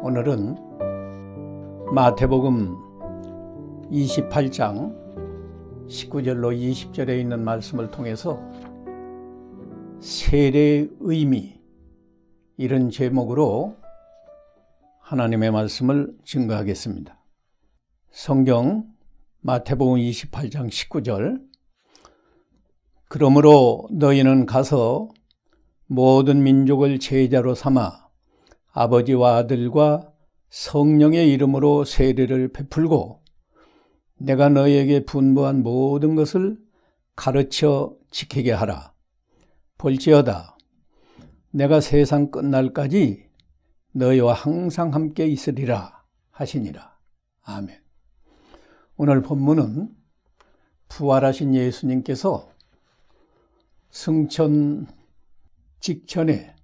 오늘은 마태복음 28장 19절로 20절에 있는 말씀을 통해서 세례의 의미, 이런 제목으로 하나님의 말씀을 증거하겠습니다. 성경 마태복음 28장 19절, 그러므로 너희는 가서 모든 민족을 제자로 삼아 아버지와 아들과 성령의 이름으로 세례를 베풀고 내가 너희에게 분부한 모든 것을 가르쳐 지키게 하라. 볼지어다 내가 세상 끝날까지 너희와 항상 함께 있으리라 하시니라. 아멘. 오늘 본문은 부활하신 예수님께서 승천 직전에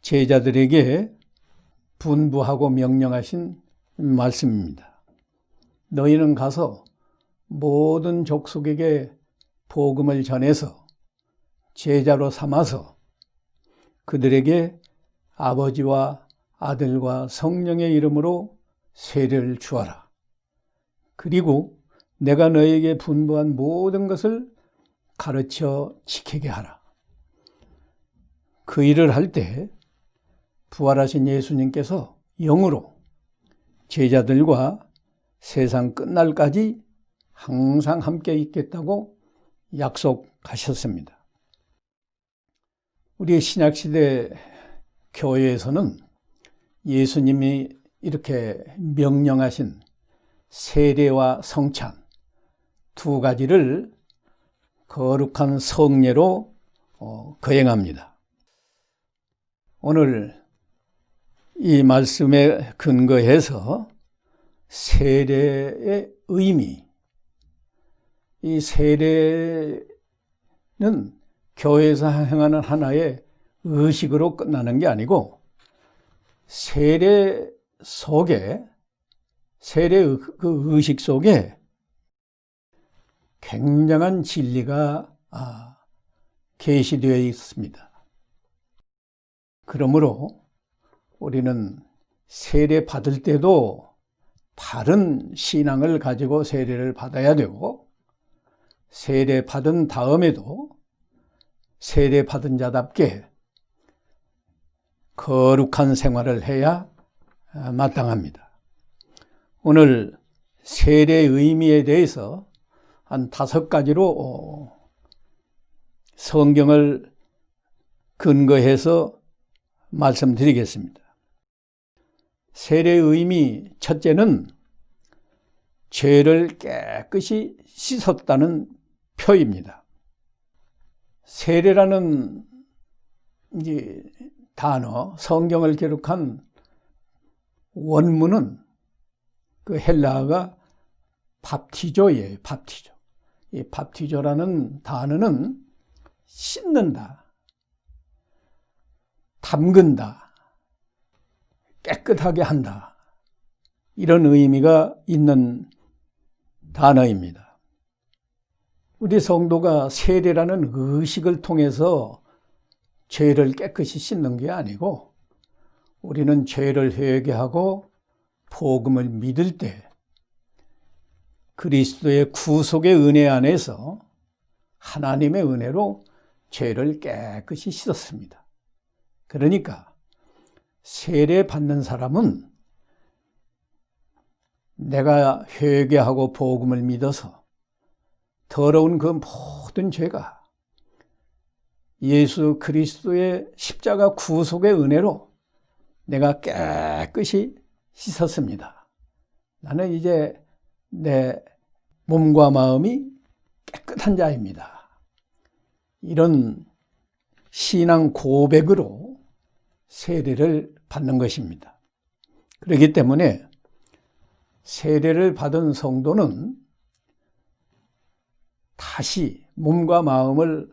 제자들에게 분부하고 명령하신 말씀입니다. 너희는 가서 모든 족속에게 복음을 전해서 제자로 삼아서 그들에게 아버지와 아들과 성령의 이름으로 세례를 주어라. 그리고 내가 너희에게 분부한 모든 것을 가르쳐 지키게 하라. 그 일을 할 때 부활하신 예수님께서 영으로 제자들과 세상 끝날까지 항상 함께 있겠다고 약속하셨습니다. 우리 신약시대 교회에서는 예수님이 이렇게 명령하신 세례와 성찬 두 가지를 거룩한 성례로 거행합니다. 오늘 이 말씀에 근거해서 세례의 의미, 이 세례는 교회에서 행하는 하나의 의식으로 끝나는 게 아니고 세례 속에, 세례의 그 의식 속에 굉장한 진리가 계시되어 있습니다. 그러므로 우리는 세례 받을 때도 바른 신앙을 가지고 세례를 받아야 되고, 세례 받은 다음에도 세례 받은 자답게 거룩한 생활을 해야 마땅합니다. 오늘 세례의 의미에 대해서 한 5가지로 성경을 근거해서 말씀드리겠습니다. 세례의 의미 첫째는 죄를 깨끗이 씻었다는 표입니다. 세례라는 이제 단어, 성경을 기록한 원문은 그 헬라어가 밥티조예요. 밥티조. 이 밥티조라는 단어는 씻는다, 담근다, 깨끗하게 한다, 이런 의미가 있는 단어입니다. 우리 성도가 세례라는 의식을 통해서 죄를 깨끗이 씻는 게 아니고, 우리는 죄를 회개하고 복음을 믿을 때 그리스도의 구속의 은혜 안에서 하나님의 은혜로 죄를 깨끗이 씻었습니다. 그러니까 세례 받는 사람은 내가 회개하고 복음을 믿어서 더러운 그 모든 죄가 예수 그리스도의 십자가 구속의 은혜로 내가 깨끗이 씻었습니다. 나는 이제 내 몸과 마음이 깨끗한 자입니다. 이런 신앙 고백으로 세례를 받는 것입니다. 그렇기 때문에 세례를 받은 성도는 다시 몸과 마음을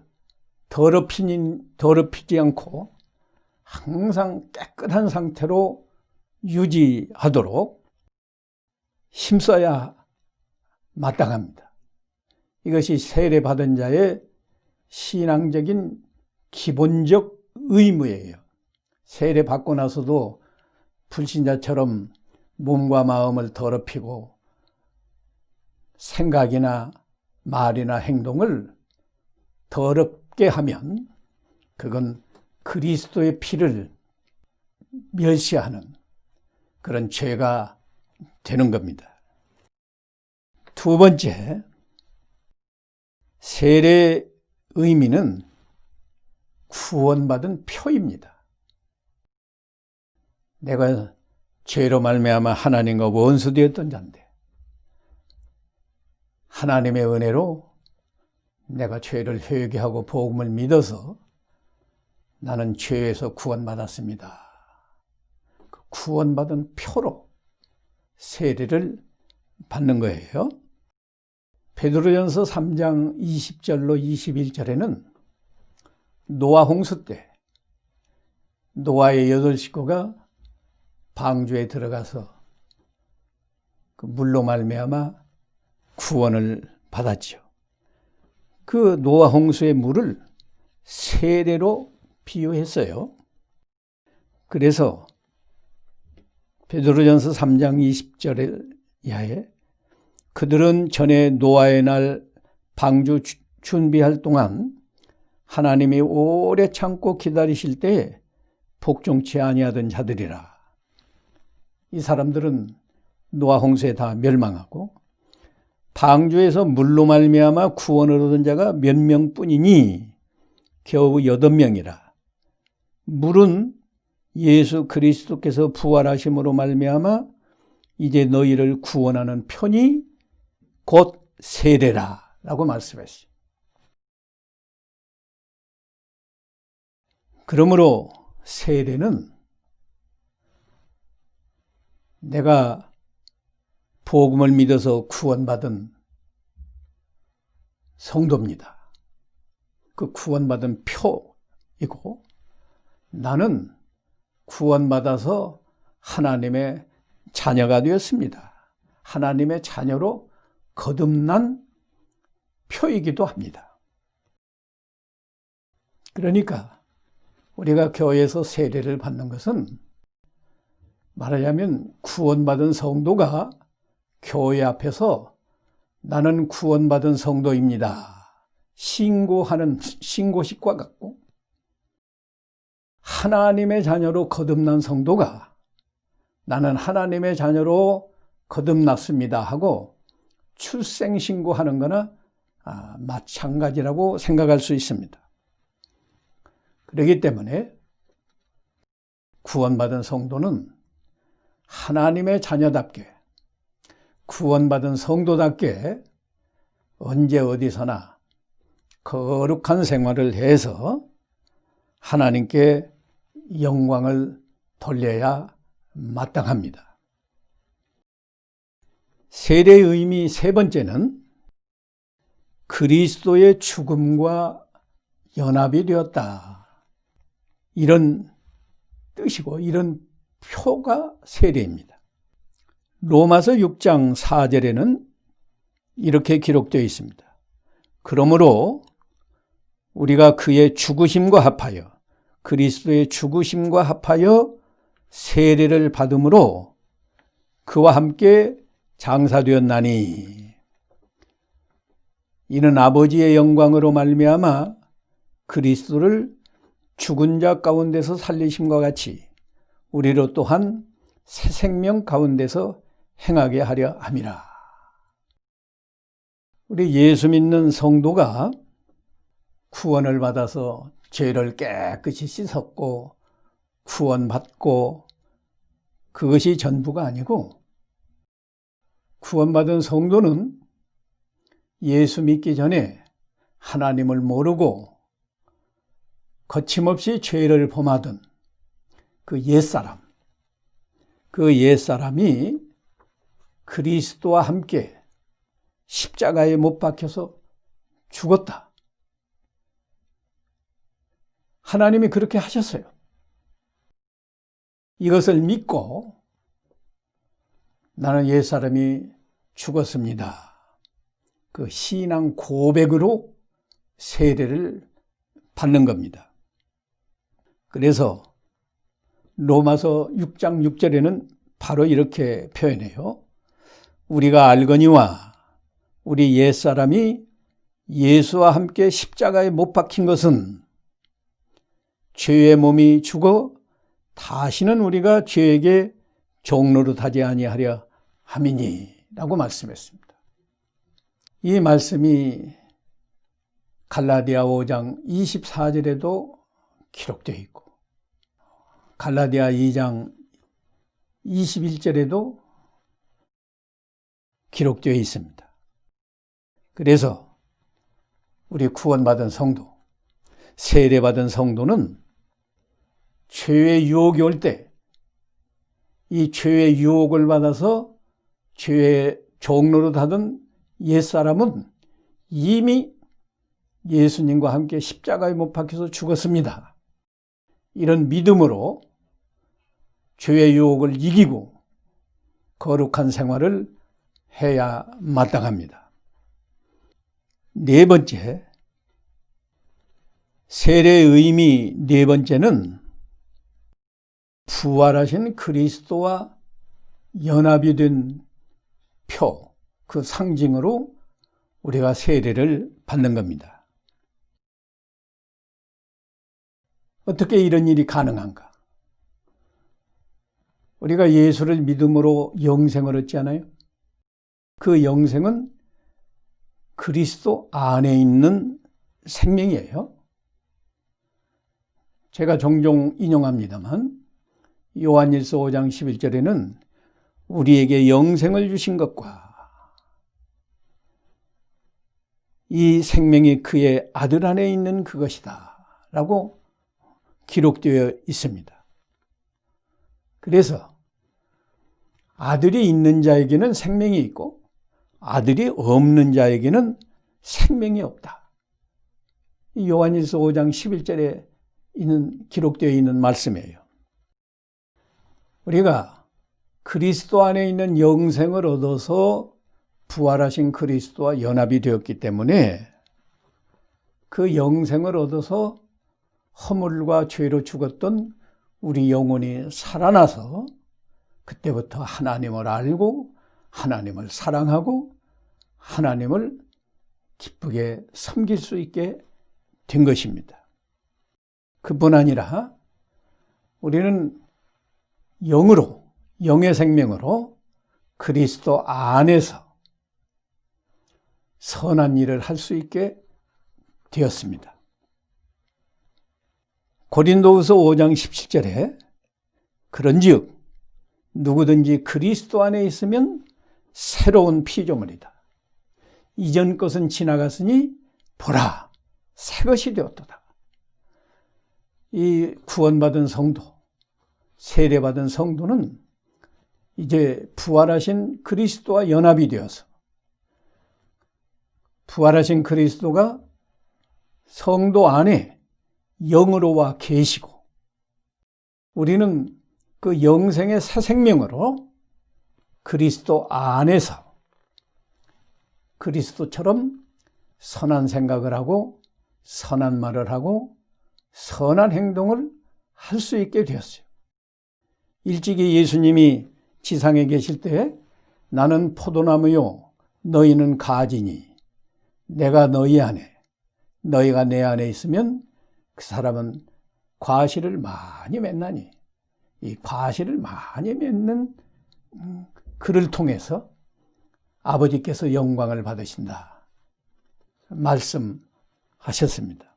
더럽히지 않고 항상 깨끗한 상태로 유지하도록 힘써야 마땅합니다. 이것이 세례 받은 자의 신앙적인 기본적 의무예요. 세례 받고 나서도 불신자처럼 몸과 마음을 더럽히고 생각이나 말이나 행동을 더럽게 하면 그건 그리스도의 피를 멸시하는 그런 죄가 되는 겁니다. 두 번째, 세례의 의미는 구원받은 표입니다. 내가 죄로 말미암아 하나님과 원수되었던 자인데 하나님의 은혜로 내가 죄를 회개하고 복음을 믿어서 나는 죄에서 구원받았습니다. 그 구원받은 표로 세례를 받는 거예요. 베드로전서 3장 20절로 21절에는 노아 홍수 때 노아의 8식구가 방주에 들어가서 그 물로 말미암아 구원을 받았죠. 그 노아 홍수의 물을 세례로 비유했어요. 그래서 베드로전서 3장 20절에 이하에 그들은 전에 노아의 날 방주 준비할 동안 하나님이 오래 참고 기다리실 때에 복종치 아니하던 자들이라. 이 사람들은 노아 홍수에 다 멸망하고 방주에서 물로 말미암아 구원을 얻은 자가 몇 명뿐이니 겨우 8명이라. 물은 예수 그리스도께서 부활하심으로 말미암아 이제 너희를 구원하는 편이 곧 세례라 라고 말씀했어요. 그러므로 세례는 내가 복음을 믿어서 구원받은 성도입니다. 그 구원받은 표이고 나는 구원받아서 하나님의 자녀가 되었습니다. 하나님의 자녀로 거듭난 표이기도 합니다. 그러니까 우리가 교회에서 세례를 받는 것은 말하자면 구원받은 성도가 교회 앞에서 나는 구원받은 성도입니다. 신고하는 신고식과 같고 하나님의 자녀로 거듭난 성도가 나는 하나님의 자녀로 거듭났습니다 하고 출생신고하는 거나 마찬가지라고 생각할 수 있습니다. 그렇기 때문에 구원받은 성도는 하나님의 자녀답게 구원받은 성도답게 언제 어디서나 거룩한 생활을 해서 하나님께 영광을 돌려야 마땅합니다. 세례의 의미 세 번째는 그리스도의 죽음과 연합이 되었다. 이런 뜻이고 이런 표가 세례입니다. 로마서 6장 4절에는 이렇게 기록되어 있습니다. 그러므로 우리가 그의 죽으심과 합하여 그리스도의 죽으심과 합하여 세례를 받음으로 그와 함께 장사되었나니 이는 아버지의 영광으로 말미암아 그리스도를 죽은 자 가운데서 살리심과 같이 우리로 또한 새 생명 가운데서 행하게 하려 함이라. 우리 예수 믿는 성도가 구원을 받아서 죄를 깨끗이 씻었고 구원받고 그것이 전부가 아니고 구원받은 성도는 예수 믿기 전에 하나님을 모르고 거침없이 죄를 범하던 그 옛사람, 그 옛사람이 그리스도와 함께 십자가에 못 박혀서 죽었다. 하나님이 그렇게 하셨어요. 이것을 믿고 나는 옛사람이 죽었습니다. 그 신앙 고백으로 세례를 받는 겁니다. 그래서 로마서 6장 6절에는 바로 이렇게 표현해요. 우리가 알거니와 우리 옛사람이 예수와 함께 십자가에 못 박힌 것은 죄의 몸이 죽어 다시는 우리가 죄에게 종노릇하지 아니하려 함이니 라고 말씀했습니다. 이 말씀이 갈라디아 5장 24절에도 기록되어 있고 갈라디아 2장 21절에도 기록되어 있습니다. 그래서 우리 구원받은 성도, 세례받은 성도는 죄의 유혹이 올 때 이 죄의 유혹을 받아서 죄의 종로로 하던 옛사람은 이미 예수님과 함께 십자가에 못 박혀서 죽었습니다. 이런 믿음으로 죄의 유혹을 이기고 거룩한 생활을 해야 마땅합니다. 네 번째, 세례의 의미 네 번째는 부활하신 그리스도와 연합이 된 표, 그 상징으로 우리가 세례를 받는 겁니다. 어떻게 이런 일이 가능한가? 우리가 예수를 믿음으로 영생을 얻잖아요. 그 영생은 그리스도 안에 있는 생명이에요. 제가 종종 인용합니다만 요한일서 5장 11절에는 우리에게 영생을 주신 것과 이 생명이 그의 아들 안에 있는 그것이다 라고 기록되어 있습니다. 그래서 아들이 있는 자에게는 생명이 있고 아들이 없는 자에게는 생명이 없다. 요한일서 5장 11절에 기록되어 있는 말씀이에요. 우리가 그리스도 안에 있는 영생을 얻어서 부활하신 그리스도와 연합이 되었기 때문에 그 영생을 얻어서 허물과 죄로 죽었던 우리 영혼이 살아나서 그때부터 하나님을 알고 하나님을 사랑하고 하나님을 기쁘게 섬길 수 있게 된 것입니다. 그뿐 아니라 우리는 영으로, 영의 생명으로 그리스도 안에서 선한 일을 할 수 있게 되었습니다. 고린도후서 5장 17절에 그런즉 누구든지 그리스도 안에 있으면 새로운 피조물이다. 이전 것은 지나갔으니 보라, 새 것이 되었도다. 이 구원받은 성도, 세례받은 성도는 이제 부활하신 그리스도와 연합이 되어서 부활하신 그리스도가 성도 안에 영으로 와 계시고 우리는 그 영생의 새 생명으로 그리스도 안에서 그리스도처럼 선한 생각을 하고 선한 말을 하고 선한 행동을 할 수 있게 되었어요. 일찍이 예수님이 지상에 계실 때 나는 포도나무요 너희는 가지니 내가 너희 안에 너희가 내 안에 있으면 그 사람은 과실을 많이 맺나니 이 과실을 많이 맺는 그를 통해서 아버지께서 영광을 받으신다 말씀하셨습니다.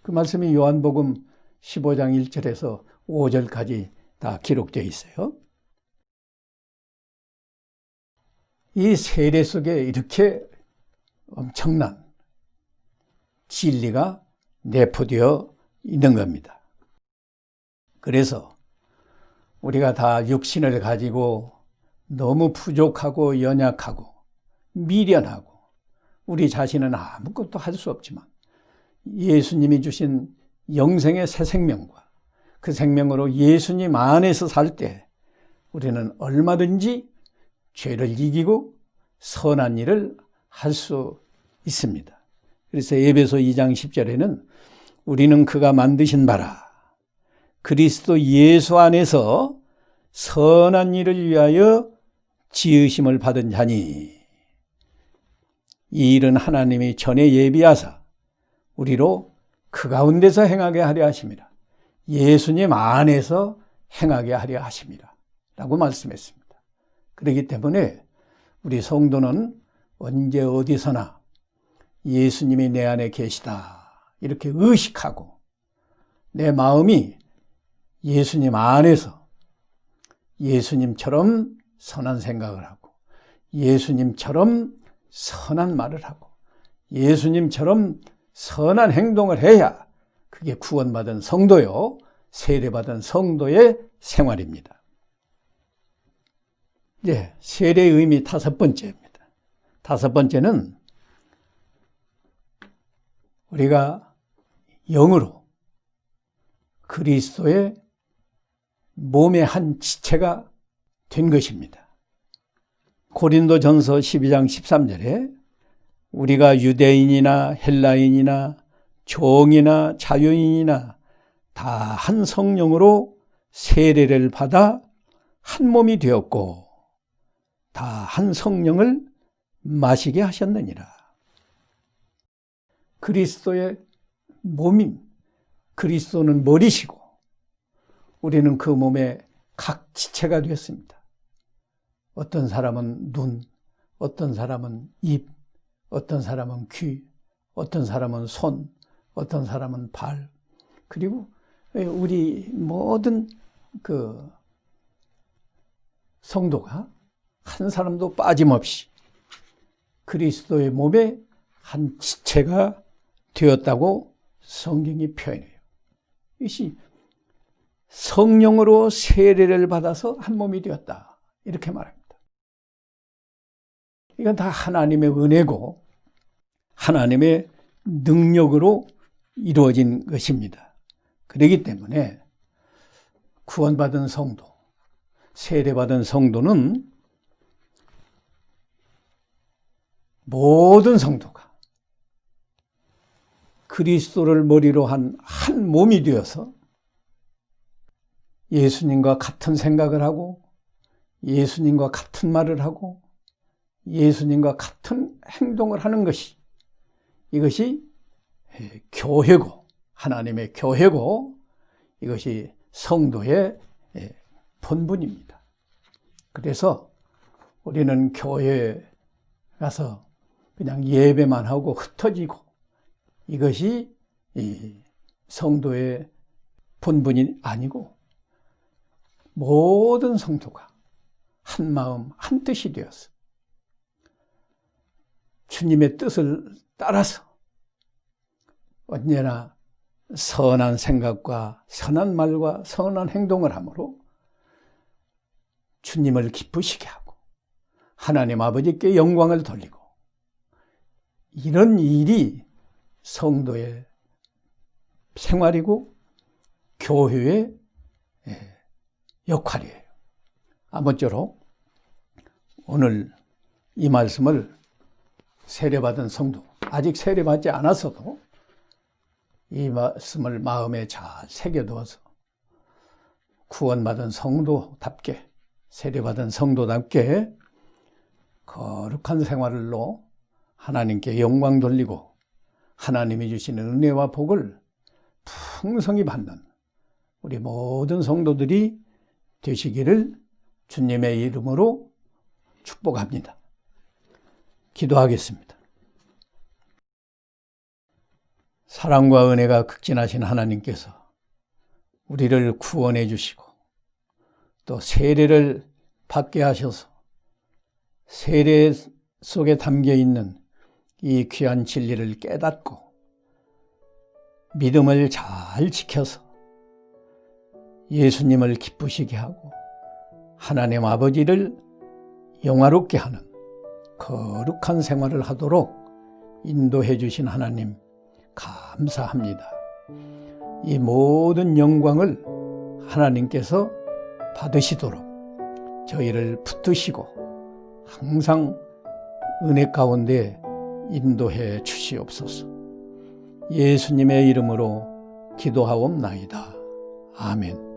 그 말씀이 요한복음 15장 1절에서 5절까지 다 기록되어 있어요. 이 세례 속에 이렇게 엄청난 진리가 내포되어 있는 겁니다. 그래서 우리가 다 육신을 가지고 너무 부족하고 연약하고 미련하고 우리 자신은 아무것도 할 수 없지만 예수님이 주신 영생의 새 생명과 그 생명으로 예수님 안에서 살 때 우리는 얼마든지 죄를 이기고 선한 일을 할 수 있습니다. 그래서 에베소 2장 10절에는 우리는 그가 만드신 바라 그리스도 예수 안에서 선한 일을 위하여 지으심을 받은 자니 이 일은 하나님이 전에 예비하사 우리로 그 가운데서 행하게 하려 하심이라. 예수님 안에서 행하게 하려 하심이라 라고 말씀했습니다. 그렇기 때문에 우리 성도는 언제 어디서나 예수님이 내 안에 계시다 이렇게 의식하고 내 마음이 예수님 안에서 예수님처럼 선한 생각을 하고 예수님처럼 선한 말을 하고 예수님처럼 선한 행동을 해야 그게 구원받은 성도요, 세례받은 성도의 생활입니다. 이제 세례의 의미 5번째입니다. 5번째는 우리가 영으로 그리스도의 몸의 한 지체가 된 것입니다. 고린도전서 12장 13절에 우리가 유대인이나 헬라인이나 종이나 자유인이나 다 한 성령으로 세례를 받아 한 몸이 되었고 다 한 성령을 마시게 하셨느니라. 그리스도의 몸인 그리스도는 머리시고 우리는 그 몸의 각 지체가 되었습니다. 어떤 사람은 눈, 어떤 사람은 입, 어떤 사람은 귀, 어떤 사람은 손, 어떤 사람은 발, 그리고 우리 모든 그 성도가 한 사람도 빠짐없이 그리스도의 몸의 한 지체가 되었다고 성경이 표현해요. 이것이 성령으로 세례를 받아서 한 몸이 되었다 이렇게 말합니다. 이건 다 하나님의 은혜고 하나님의 능력으로 이루어진 것입니다. 그렇기 때문에 구원받은 성도, 세례받은 성도는 모든 성도가 그리스도를 머리로 한 몸이 되어서 예수님과 같은 생각을 하고 예수님과 같은 말을 하고 예수님과 같은 행동을 하는 것이 이것이 교회고 하나님의 교회고 이것이 성도의 본분입니다. 그래서 우리는 교회에 가서 그냥 예배만 하고 흩어지고 이것이 성도의 본분이 아니고 모든 성도가 한 마음 한 뜻이 되어서 주님의 뜻을 따라서 언제나 선한 생각과 선한 말과 선한 행동을 함으로 주님을 기쁘시게 하고 하나님 아버지께 영광을 돌리고 이런 일이 성도의 생활이고 교회의 역할이에요. 아무쪼록 오늘 이 말씀을 세례받은 성도, 아직 세례받지 않았어도 이 말씀을 마음에 잘 새겨두어서 구원받은 성도답게 세례받은 성도답게 거룩한 생활로 하나님께 영광 돌리고 하나님이 주시는 은혜와 복을 풍성히 받는 우리 모든 성도들이 되시기를 주님의 이름으로 축복합니다. 기도하겠습니다. 사랑과 은혜가 극진하신 하나님께서 우리를 구원해 주시고 또 세례를 받게 하셔서 세례 속에 담겨 있는 이 귀한 진리를 깨닫고 믿음을 잘 지켜서 예수님을 기쁘시게 하고 하나님 아버지를 영화롭게 하는 거룩한 생활을 하도록 인도해 주신 하나님 감사합니다. 이 모든 영광을 하나님께서 받으시도록 저희를 붙드시고 항상 은혜 가운데 인도해 주시옵소서. 예수님의 이름으로 기도하옵나이다. 아멘.